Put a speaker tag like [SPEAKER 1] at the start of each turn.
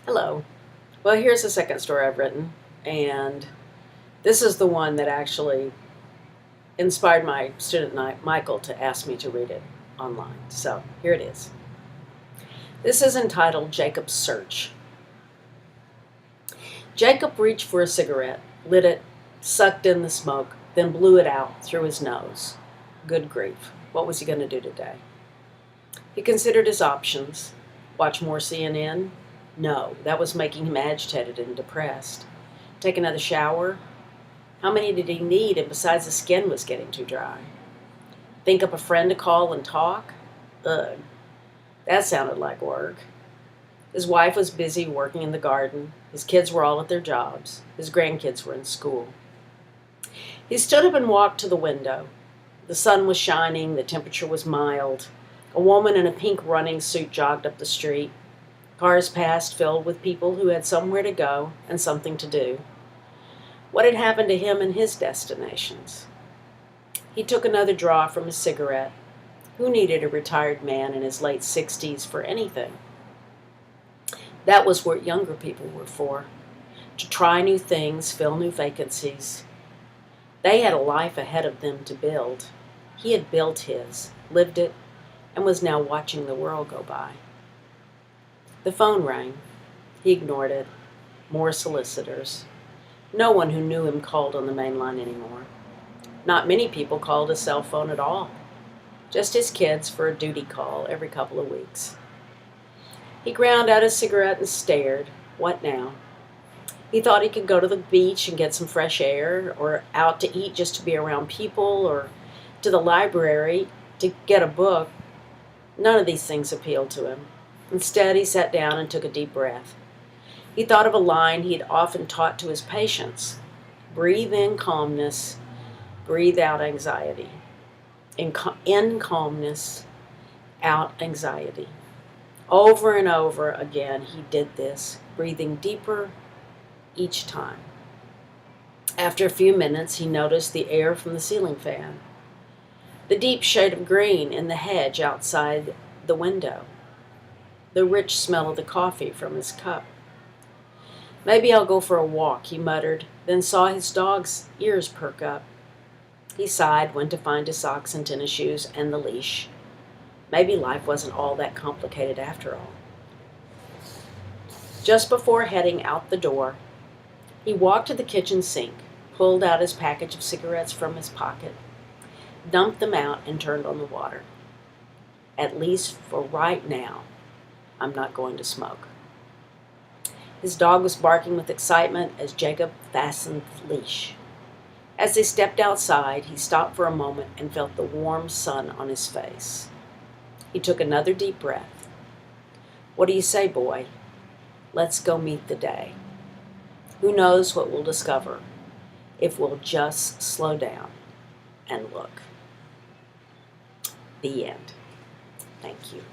[SPEAKER 1] Hello. Well, here's the second story I've written, and this is the one that actually inspired my student Michael to ask me to read it online. So here it is. This is entitled Jacob's Search. Jacob reached for a cigarette, lit it, sucked in the smoke, then blew it out through his nose. Good grief. What was he going to do today? He considered his options. Watch more CNN? No, that was making him agitated and depressed. Take another shower? How many did he need, and besides, the skin was getting too dry? Think up a friend to call and talk? Ugh, that sounded like work. His wife was busy working in the garden. His kids were all at their jobs. His grandkids were in school. He stood up and walked to the window. The sun was shining, the temperature was mild. A woman in a pink running suit jogged up the street. Cars passed filled with people who had somewhere to go and something to do. What had happened to him and his destinations? He took another draw from his cigarette. Who needed a retired man in his late 60s for anything? That was what younger people were for, to try new things, fill new vacancies. They had a life ahead of them to build. He had built his, lived it, and was now watching the world go by. The phone rang. He ignored it. More solicitors. No one who knew him called on the main line anymore. Not many people called a cell phone at all. Just his kids for a duty call every couple of weeks. He ground out his cigarette and stared. What now? He thought he could go to the beach and get some fresh air, or out to eat just to be around people, or to the library to get a book. None of these things appealed to him. Instead, he sat down and took a deep breath. He thought of a line he had often taught to his patients. Breathe in calmness, breathe out anxiety. In calmness, out anxiety. Over and over again, he did this, breathing deeper each time. After a few minutes, he noticed the air from the ceiling fan, the deep shade of green in the hedge outside the window, the rich smell of the coffee from his cup. Maybe I'll go for a walk, he muttered, then saw his dog's ears perk up. He sighed, went to find his socks and tennis shoes and the leash. Maybe life wasn't all that complicated after all. Just before heading out the door, he walked to the kitchen sink, pulled out his package of cigarettes from his pocket, dumped them out, and turned on the water. At least for right now, I'm not going to smoke. His dog was barking with excitement as Jacob fastened the leash. As they stepped outside, he stopped for a moment and felt the warm sun on his face. He took another deep breath. What do you say, boy? Let's go meet the day. Who knows what we'll discover if we'll just slow down and look. The end. Thank you.